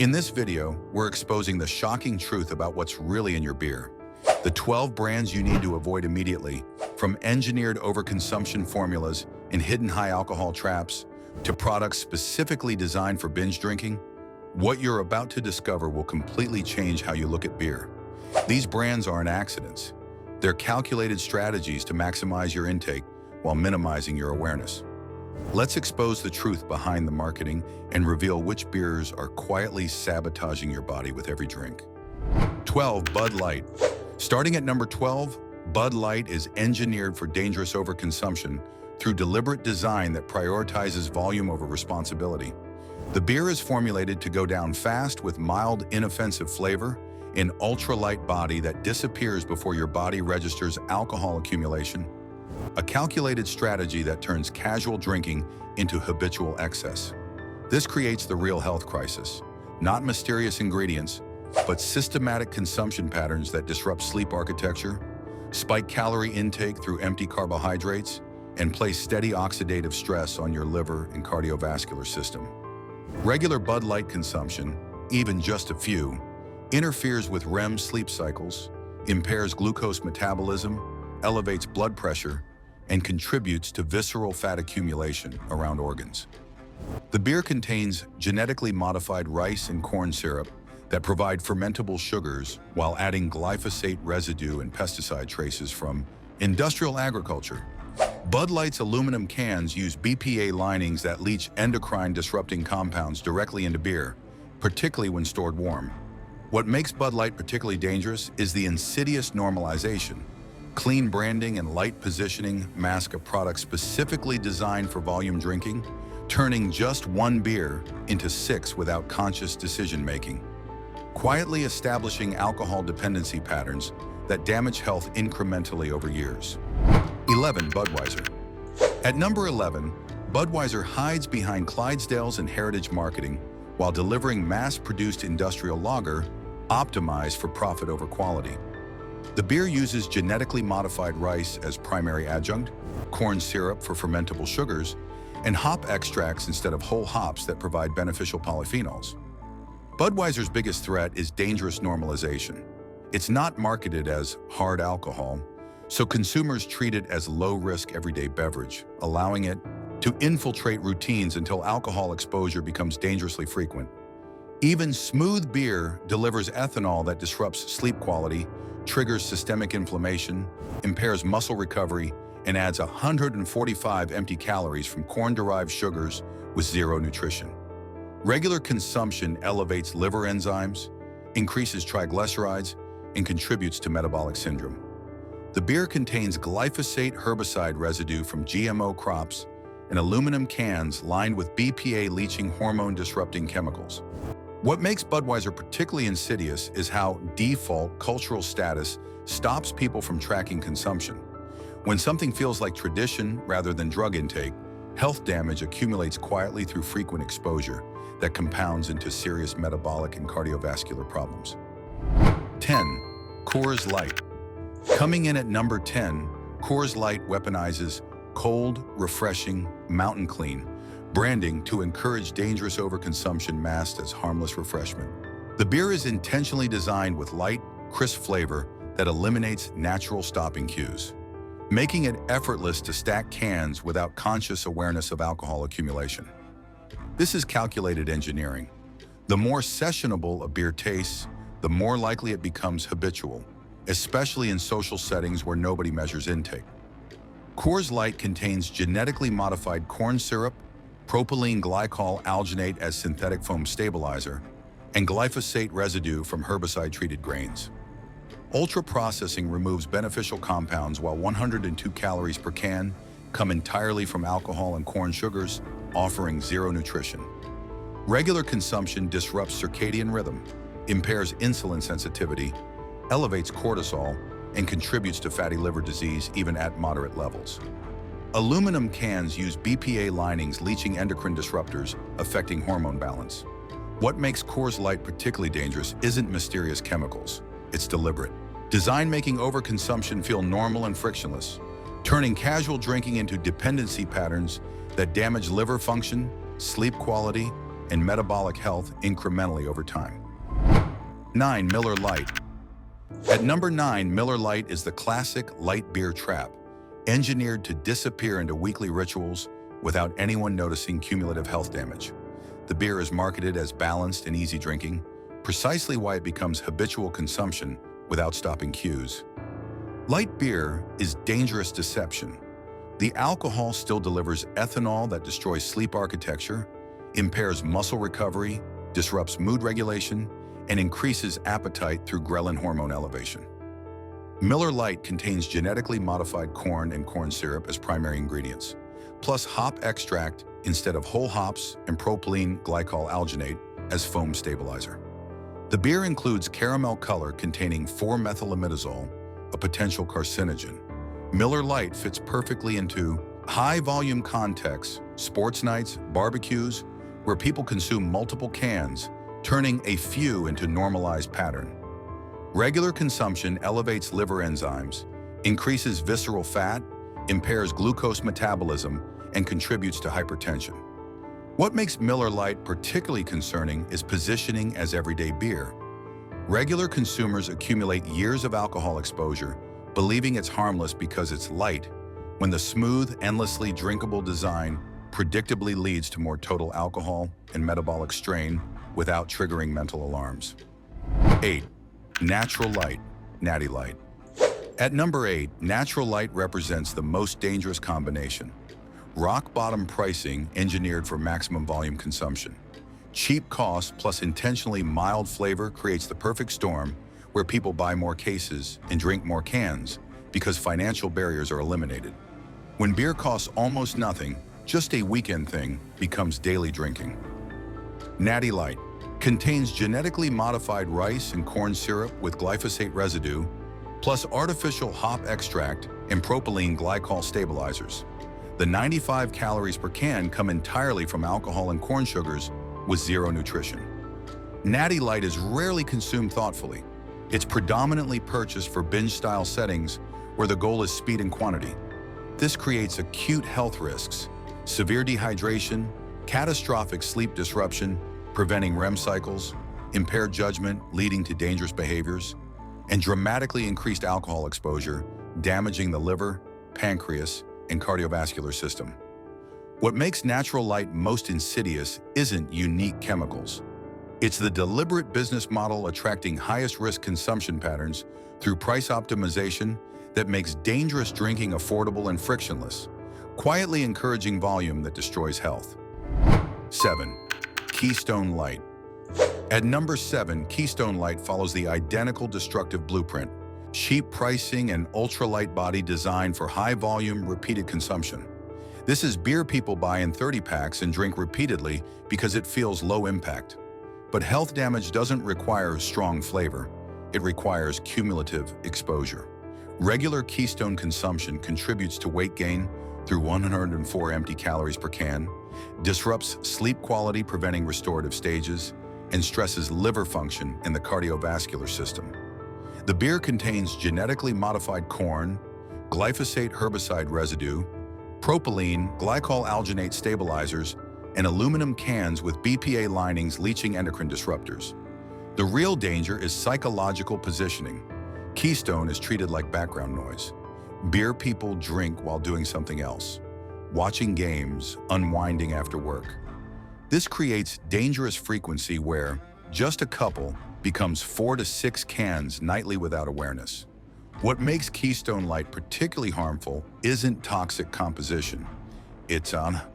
In this video, we're exposing the shocking truth about what's really in your beer. The 12 brands you need to avoid immediately, from engineered overconsumption formulas and hidden high alcohol traps to products specifically designed for binge drinking. What you're about to discover will completely change how you look at beer. These brands aren't accidents. They're calculated strategies to maximize your intake while minimizing your awareness. Let's expose the truth behind the marketing and reveal which beers are quietly sabotaging your body with every drink. 12. Bud Light. Starting at number 12, Bud Light is engineered for dangerous overconsumption through deliberate design that prioritizes volume over responsibility. The beer is formulated to go down fast with mild, inoffensive flavor, an ultra-light body that disappears before your body registers alcohol accumulation, a calculated strategy that turns casual drinking into habitual excess. This creates the real health crisis, not mysterious ingredients, but systematic consumption patterns that disrupt sleep architecture, spike calorie intake through empty carbohydrates, and place steady oxidative stress on your liver and cardiovascular system. Regular Bud Light consumption, even just a few, interferes with REM sleep cycles, impairs glucose metabolism, elevates blood pressure, and contributes to visceral fat accumulation around organs. The beer contains genetically modified rice and corn syrup that provide fermentable sugars while adding glyphosate residue and pesticide traces from industrial agriculture. Bud Light's aluminum cans use BPA linings that leach endocrine-disrupting compounds directly into beer, particularly when stored warm. What makes Bud Light particularly dangerous is the insidious normalization. Clean branding and light positioning mask a product specifically designed for volume drinking, turning just one beer into 6 without conscious decision-making, quietly establishing alcohol dependency patterns that damage health incrementally over years. 11. Budweiser. At number 11, Budweiser hides behind Clydesdales and heritage marketing while delivering mass-produced industrial lager optimized for profit over quality. The beer uses genetically modified rice as primary adjunct, corn syrup for fermentable sugars, and hop extracts instead of whole hops that provide beneficial polyphenols. Budweiser's biggest threat is dangerous normalization. It's not marketed as hard alcohol, so consumers treat it as low-risk everyday beverage, allowing it to infiltrate routines until alcohol exposure becomes dangerously frequent. Even smooth beer delivers ethanol that disrupts sleep quality, triggers systemic inflammation, impairs muscle recovery, and adds 145 empty calories from corn-derived sugars with zero nutrition. Regular consumption elevates liver enzymes, increases triglycerides, and contributes to metabolic syndrome. The beer contains glyphosate herbicide residue from GMO crops and aluminum cans lined with BPA-leaching hormone-disrupting chemicals. What makes Budweiser particularly insidious is how default cultural status stops people from tracking consumption. When something feels like tradition rather than drug intake, health damage accumulates quietly through frequent exposure that compounds into serious metabolic and cardiovascular problems. 10. Coors Light. Coming in at number 10, Coors Light weaponizes cold, refreshing, mountain clean branding to encourage dangerous overconsumption masked as harmless refreshment. The beer is intentionally designed with light, crisp flavor that eliminates natural stopping cues, making it effortless to stack cans without conscious awareness of alcohol accumulation. This is calculated engineering. The more sessionable a beer tastes, the more likely it becomes habitual, especially in social settings where nobody measures intake. Coors Light contains genetically modified corn syrup, propylene glycol alginate as synthetic foam stabilizer, and glyphosate residue from herbicide-treated grains. Ultra-processing removes beneficial compounds while 102 calories per can come entirely from alcohol and corn sugars, offering zero nutrition. Regular consumption disrupts circadian rhythm, impairs insulin sensitivity, elevates cortisol, and contributes to fatty liver disease even at moderate levels. Aluminum cans use BPA linings leaching endocrine disruptors, affecting hormone balance. What makes Coors Light particularly dangerous isn't mysterious chemicals, it's deliberate. Design making overconsumption feel normal and frictionless, turning casual drinking into dependency patterns that damage liver function, sleep quality, and metabolic health incrementally over time. 9. Miller Lite. At number 9, Miller Lite is the classic light beer trap, engineered to disappear into weekly rituals without anyone noticing cumulative health damage. The beer is marketed as balanced and easy drinking, precisely why it becomes habitual consumption without stopping cues. Light beer is dangerous deception. The alcohol still delivers ethanol that destroys sleep architecture, impairs muscle recovery, disrupts mood regulation, and increases appetite through ghrelin hormone elevation. Miller Lite contains genetically modified corn and corn syrup as primary ingredients, plus hop extract instead of whole hops and propylene glycol alginate as foam stabilizer. The beer includes caramel color containing 4-methylimidazole, a potential carcinogen. Miller Lite fits perfectly into high-volume contexts, sports nights, barbecues, where people consume multiple cans, turning a few into normalized pattern. Regular consumption elevates liver enzymes, increases visceral fat, impairs glucose metabolism, and contributes to hypertension. What makes Miller Lite particularly concerning is positioning as everyday beer. Regular consumers accumulate years of alcohol exposure, believing it's harmless because it's light, when the smooth, endlessly drinkable design predictably leads to more total alcohol and metabolic strain without triggering mental alarms. 8. Natural Light, Natty Light. At number 8, Natural Light represents the most dangerous combination. Rock-bottom pricing engineered for maximum volume consumption. Cheap cost plus intentionally mild flavor creates the perfect storm where people buy more cases and drink more cans because financial barriers are eliminated. When beer costs almost nothing, just a weekend thing becomes daily drinking. Natty Light contains genetically modified rice and corn syrup with glyphosate residue, plus artificial hop extract and propylene glycol stabilizers. The 95 calories per can come entirely from alcohol and corn sugars with zero nutrition. Natty Light is rarely consumed thoughtfully. It's predominantly purchased for binge-style settings where the goal is speed and quantity. This creates acute health risks, severe dehydration, catastrophic sleep disruption, preventing REM cycles, impaired judgment leading to dangerous behaviors, and dramatically increased alcohol exposure, damaging the liver, pancreas, and cardiovascular system. What makes Natural Light most insidious isn't unique chemicals. It's the deliberate business model attracting highest-risk consumption patterns through price optimization that makes dangerous drinking affordable and frictionless, quietly encouraging volume that destroys health. 7. Keystone Light. At number 7, Keystone Light follows the identical destructive blueprint: cheap pricing and ultra-light body designed for high-volume, repeated consumption. This is beer people buy in 30 packs and drink repeatedly because it feels low impact. But health damage doesn't require strong flavor. It requires cumulative exposure. Regular Keystone consumption contributes to weight gain through 104 empty calories per can, disrupts sleep quality preventing restorative stages, and stresses liver function in the cardiovascular system. The beer contains genetically modified corn, glyphosate herbicide residue, propylene glycol alginate stabilizers, and aluminum cans with BPA linings leaching endocrine disruptors. The real danger is psychological positioning. Keystone is treated like background noise. Beer people drink while doing something else, watching games, unwinding after work. This creates dangerous frequency where just a couple becomes 4 to 6 cans nightly without awareness. What makes Keystone Light particularly harmful isn't toxic composition. It's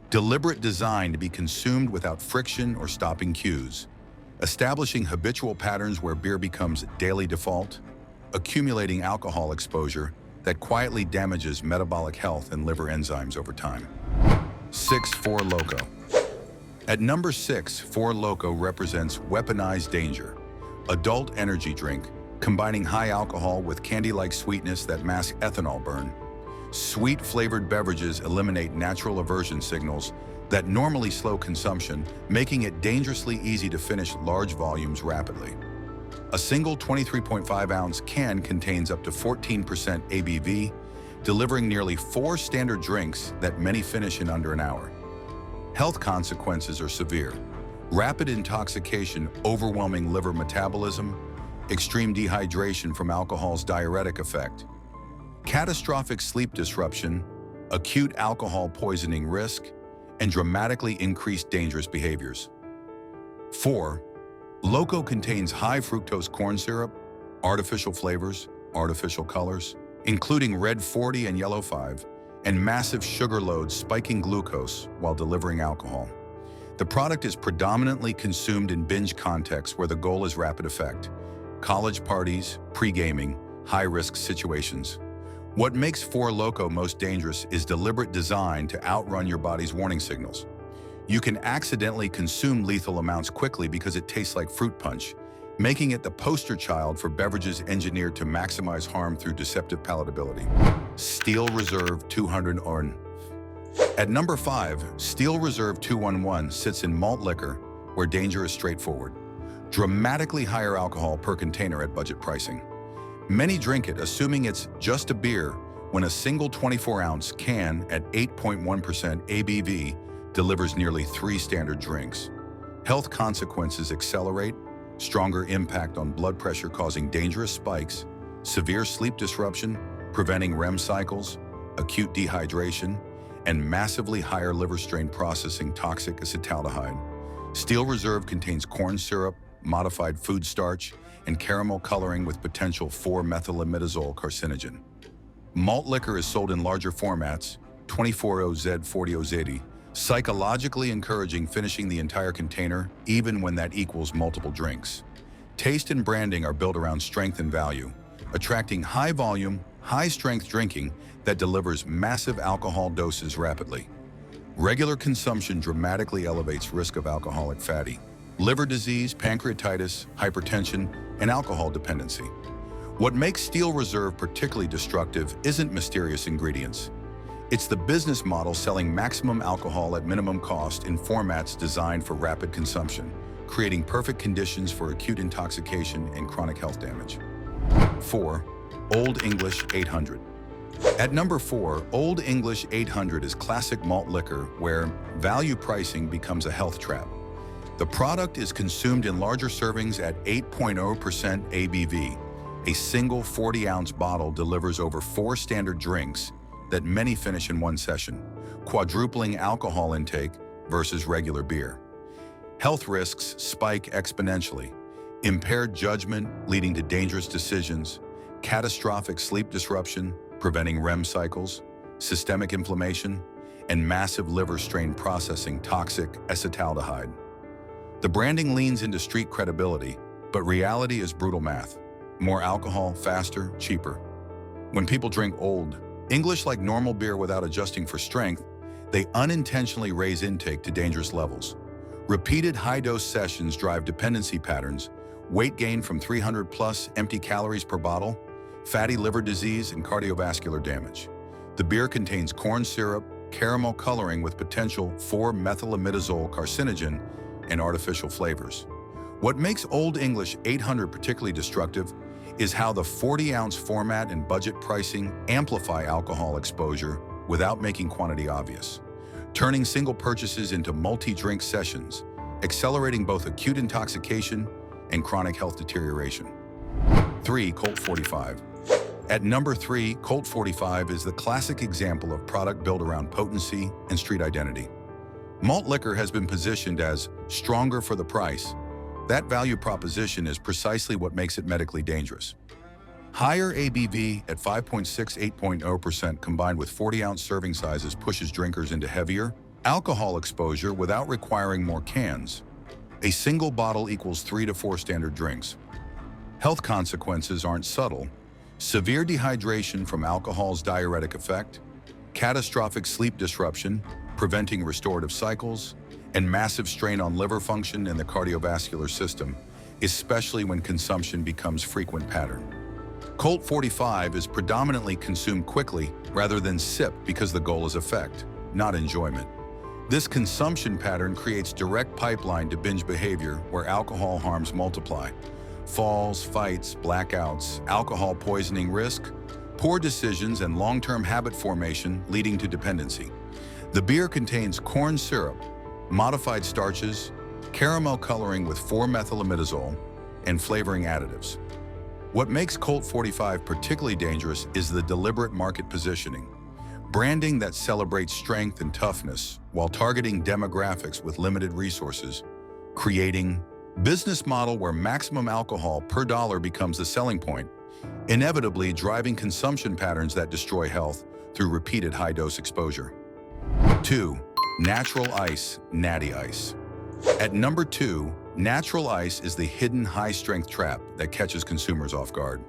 deliberate design to be consumed without friction or stopping cues, establishing habitual patterns where beer becomes daily default, accumulating alcohol exposure that quietly damages metabolic health and liver enzymes over time. 6. Four Loko. At number 6, Four Loko represents weaponized danger. Adult energy drink, combining high alcohol with candy-like sweetness that mask ethanol burn. Sweet flavored beverages eliminate natural aversion signals that normally slow consumption, making it dangerously easy to finish large volumes rapidly. A single 23.5-ounce can contains up to 14% ABV, delivering nearly 4 standard drinks that many finish in under an hour. Health consequences are severe. rapid intoxication, overwhelming liver metabolism, extreme dehydration from alcohol's diuretic effect, catastrophic sleep disruption, acute alcohol poisoning risk, and dramatically increased dangerous behaviors. 4. Loco contains high fructose corn syrup, artificial flavors, artificial colors, including red 40 and yellow 5, and massive sugar loads spiking glucose while delivering alcohol. The product is predominantly consumed in binge contexts where the goal is rapid effect, college parties, pre-gaming, high-risk situations. What makes 4 Loco most dangerous is deliberate design to outrun your body's warning signals. You can accidentally consume lethal amounts quickly because it tastes like fruit punch, making it the poster child for beverages engineered to maximize harm through deceptive palatability. Steel Reserve 200 ORN. At number 5, Steel Reserve 211 sits in malt liquor, where danger is straightforward. Dramatically higher alcohol per container at budget pricing. Many drink it assuming it's just a beer, when a single 24-ounce can at 8.1% ABV delivers nearly 3 standard drinks. Health consequences accelerate, stronger impact on blood pressure causing dangerous spikes, severe sleep disruption, preventing REM cycles, acute dehydration, and massively higher liver strain processing toxic acetaldehyde. Steel Reserve contains corn syrup, modified food starch, and caramel coloring with potential 4-methylimidazole carcinogen. Malt liquor is sold in larger formats, 24OZ, 40OZ, psychologically encouraging finishing the entire container, even when that equals multiple drinks. Taste and branding are built around strength and value, attracting high-volume, high-strength drinking that delivers massive alcohol doses rapidly. Regular consumption dramatically elevates risk of alcoholic fatty, liver disease, pancreatitis, hypertension, and alcohol dependency. What makes Steel Reserve particularly destructive isn't mysterious ingredients. It's the business model selling maximum alcohol at minimum cost in formats designed for rapid consumption, creating perfect conditions for acute intoxication and chronic health damage. 4. Old English 800. At number 4, Old English 800 is classic malt liquor where value pricing becomes a health trap. The product is consumed in larger servings at 8.0% ABV. A single 40-ounce bottle delivers over 4 standard drinks that many finish in one session, quadrupling alcohol intake versus regular beer. Health risks spike exponentially. Impaired judgment leading to dangerous decisions, catastrophic sleep disruption, preventing REM cycles, systemic inflammation, and massive liver strain processing toxic acetaldehyde. The branding leans into street credibility, but reality is brutal math. More alcohol, faster, cheaper. When people drink Old English like normal beer without adjusting for strength, they unintentionally raise intake to dangerous levels. Repeated high-dose sessions drive dependency patterns, weight gain from 300+ empty calories per bottle, fatty liver disease, and cardiovascular damage. The beer contains corn syrup, caramel coloring with potential 4-methylimidazole carcinogen, and artificial flavors. What makes Old English 800 particularly destructive is how the 40-ounce format and budget pricing amplify alcohol exposure without making quantity obvious, turning single purchases into multi-drink sessions, accelerating both acute intoxication and chronic health deterioration. 3. Colt 45. At number 3, Colt 45 is the classic example of product built around potency and street identity. Malt liquor has been positioned as stronger for the price. That value proposition is precisely what makes it medically dangerous. Higher ABV at 5.6-8.0% combined with 40-ounce serving sizes pushes drinkers into heavier alcohol exposure without requiring more cans. A single bottle equals 3 to 4 standard drinks. Health consequences aren't subtle. Severe dehydration from alcohol's diuretic effect, catastrophic sleep disruption, preventing restorative cycles, and massive strain on liver function and the cardiovascular system, especially when consumption becomes frequent pattern. Colt 45 is predominantly consumed quickly rather than sipped because the goal is effect, not enjoyment. This consumption pattern creates direct pipeline to binge behavior where alcohol harms multiply. Falls, fights, blackouts, alcohol poisoning risk, poor decisions, and long-term habit formation leading to dependency. The beer contains corn syrup, modified starches, caramel coloring with 4-methylamidazole, and flavoring additives. What makes Colt 45 particularly dangerous is the deliberate market positioning. Branding that celebrates strength and toughness while targeting demographics with limited resources, creating business model where maximum alcohol per dollar becomes the selling point, inevitably driving consumption patterns that destroy health through repeated high-dose exposure. 2. Natural Ice, Natty Ice. At number 2, Natural Ice is the hidden high-strength trap that catches consumers off guard.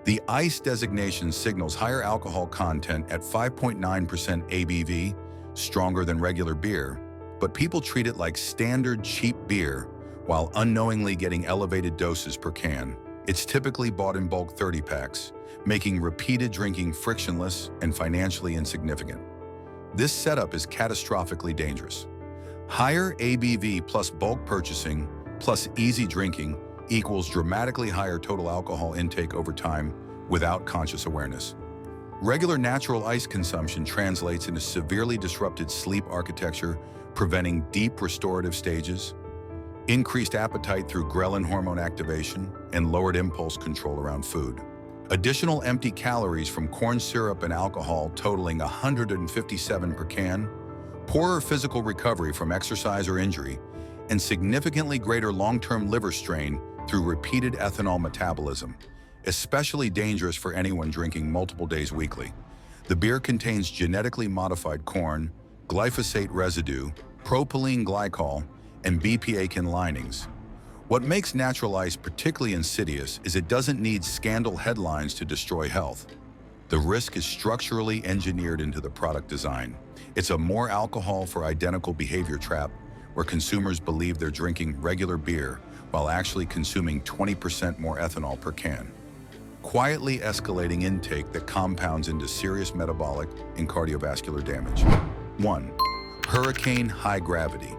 The ICE designation signals higher alcohol content at 5.9% ABV, stronger than regular beer, but people treat it like standard cheap beer while unknowingly getting elevated doses per can. It's typically bought in bulk 30-packs, making repeated drinking frictionless and financially insignificant. This setup is catastrophically dangerous. Higher ABV plus bulk purchasing plus easy drinking equals dramatically higher total alcohol intake over time without conscious awareness. Regular natural ice consumption translates into severely disrupted sleep architecture, preventing deep restorative stages, increased appetite through ghrelin hormone activation, and lowered impulse control around food. Additional empty calories from corn syrup and alcohol totaling 157 per can, poorer physical recovery from exercise or injury, and significantly greater long-term liver strain through repeated ethanol metabolism, especially dangerous for anyone drinking multiple days weekly. The beer contains genetically modified corn, glyphosate residue, propylene glycol, and BPA-kin linings. What makes Natural Ice particularly insidious is it doesn't need scandal headlines to destroy health. The risk is structurally engineered into the product design. It's a more alcohol for identical behavior trap where consumers believe they're drinking regular beer while actually consuming 20% more ethanol per can, quietly escalating intake that compounds into serious metabolic and cardiovascular damage. 1. Hurricane High Gravity.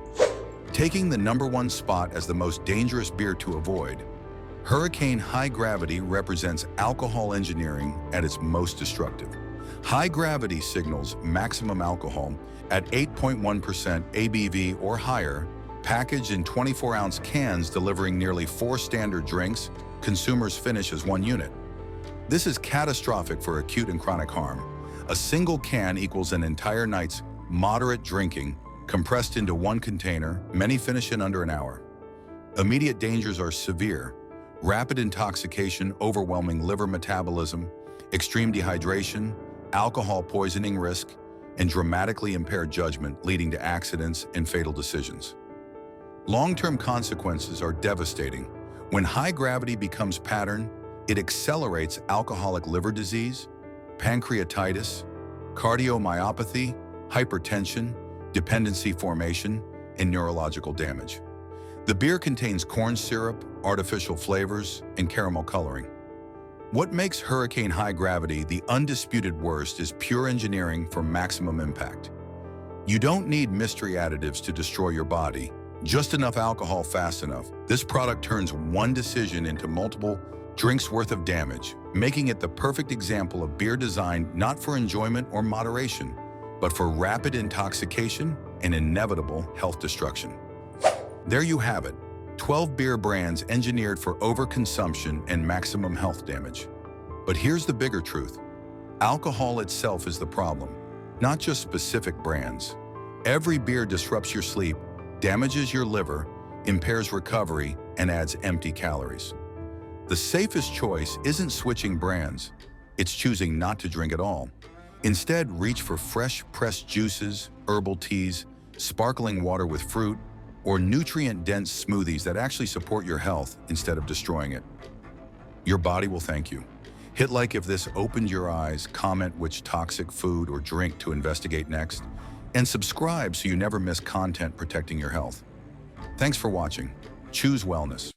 Taking the #1 spot as the most dangerous beer to avoid, Hurricane High Gravity represents alcohol engineering at its most destructive. High gravity signals maximum alcohol at 8.1% ABV or higher, packaged in 24-ounce cans delivering nearly 4 standard drinks, consumers finish as 1 unit. This is catastrophic for acute and chronic harm. A single can equals an entire night's moderate drinking, compressed into 1 container, many finish in under an hour. Immediate dangers are severe: rapid intoxication, overwhelming liver metabolism, extreme dehydration, alcohol poisoning risk, and dramatically impaired judgment leading to accidents and fatal decisions. Long-term consequences are devastating. When high gravity becomes pattern, it accelerates alcoholic liver disease, pancreatitis, cardiomyopathy, hypertension, dependency formation, and neurological damage. The beer contains corn syrup, artificial flavors, and caramel coloring. What makes Hurricane High Gravity the undisputed worst is pure engineering for maximum impact. You don't need mystery additives to destroy your body, just enough alcohol fast enough. This product turns one decision into multiple drinks worth of damage, making it the perfect example of beer designed not for enjoyment or moderation, but for rapid intoxication and inevitable health destruction. There you have it, 12 beer brands engineered for overconsumption and maximum health damage. But here's the bigger truth. Alcohol itself is the problem, not just specific brands. Every beer disrupts your sleep, damages your liver, impairs recovery, and adds empty calories. The safest choice isn't switching brands, it's choosing not to drink at all. Instead, reach for fresh pressed juices, herbal teas, sparkling water with fruit, or nutrient-dense smoothies that actually support your health instead of destroying it. Your body will thank you. Hit like if this opened your eyes, comment which toxic food or drink to investigate next, and subscribe so you never miss content protecting your health. Thanks for watching. Choose wellness.